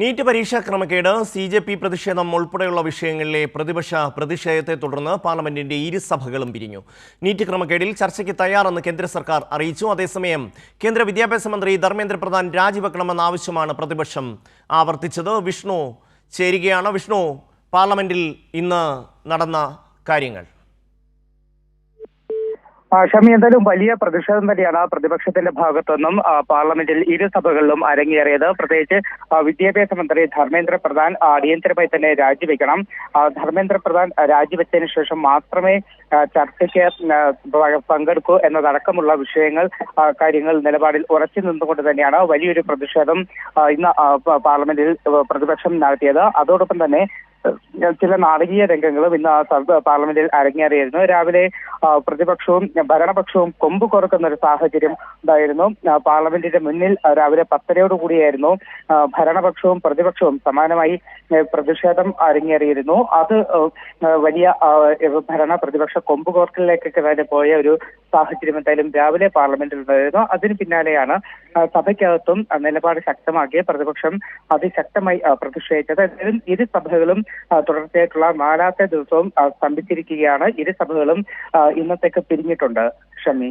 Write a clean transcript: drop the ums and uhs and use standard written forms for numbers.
NEET പരീക്ഷാ ക്രമക്കേട് CJP പ്രതിഷേധം ഉൾപ്പെടെയുള്ള വിഷയങ്ങളിലെ പ്രതിഷേധത്തെ തുടർന്ന് പാർലമെന്റിന്റെ ഇരുസഭകളും പിരിഞ്ഞു. നീറ്റ് ക്രമക്കേടിൽ ചർച്ചയ്ക്ക് തയ്യാറെന്ന് കേന്ദ്ര സർക്കാർ അറിയിച്ചു. അതേസമയം കേന്ദ്ര വിദ്യാഭ്യാസ മന്ത്രി ധർമ്മേന്ദ്ര പ്രധാൻ രാജിവെക്കണമെന്ന ആവശ്യമാണ് പ്രതിപക്ഷം ആവർത്തിച്ചത്. വിഷ്ണു ചേരുകയാണ്. വിഷ്ണു, പാർലമെന്റിൽ ഇന്ന് നടന്ന കാര്യങ്ങൾ. ഷമി, എന്തായാലും വലിയ പ്രതിഷേധം തന്നെയാണ് പ്രതിപക്ഷത്തിന്റെ ഭാഗത്തുനിന്നും പാർലമെന്റിൽ ഇരുസഭകളിലും അരങ്ങേറിയത്. പ്രത്യേകിച്ച് വിദ്യാഭ്യാസ മന്ത്രി ധർമ്മേന്ദ്ര പ്രധാൻ അടിയന്തരമായി തന്നെ രാജിവെക്കണം. ധർമ്മേന്ദ്ര പ്രധാൻ രാജിവെച്ചതിന് ശേഷം മാത്രമേ ചർച്ചയ്ക്ക് പങ്കെടുക്കൂ എന്നതടക്കമുള്ള കാര്യങ്ങൾ നിലപാടിൽ ഉറച്ചു നിന്നുകൊണ്ട് തന്നെയാണ് വലിയൊരു പ്രതിഷേധം ഇന്ന് പാർലമെന്റിൽ പ്രതിപക്ഷം നടത്തിയത്. അതോടൊപ്പം തന്നെ ചില നാടകീയ രംഗങ്ങളും ഇന്ന് പാർലമെന്റിൽ അരങ്ങേറിയിരുന്നു. രാവിലെ പ്രതിപക്ഷവും ഭരണപക്ഷവും കൊമ്പ് കോർക്കുന്ന ഒരു സാഹചര്യം ഉണ്ടായിരുന്നു. പാർലമെന്റിന്റെ മുന്നിൽ രാവിലെ 10:00 ഭരണപക്ഷവും പ്രതിപക്ഷവും സമാനമായി പ്രതിഷേധം അരങ്ങേറിയിരുന്നു. അത് വലിയ പ്രതിപക്ഷ കൊമ്പ് കോർക്കലിലേക്കൊക്കെ തന്നെ പോയ ഒരു സാഹചര്യം എന്തായാലും രാവിലെ പാർലമെന്റിൽ ഉണ്ടായിരുന്നു. അതിന് പിന്നാലെയാണ് സഭയ്ക്കകത്തും നിലപാട് ശക്തമാക്കിയ പ്രതിപക്ഷം അതിശക്തമായി പ്രതിഷേധിച്ചത്. ഇരു സഭകളും തുടർച്ചയായിട്ടുള്ള 4ാമത്തെ ദിവസവും സ്തംഭിച്ചിരിക്കുകയാണ്. ഇരു സഭകളും ഇന്നത്തേക്ക് പിരിഞ്ഞിട്ടുണ്ട്. ഷമി.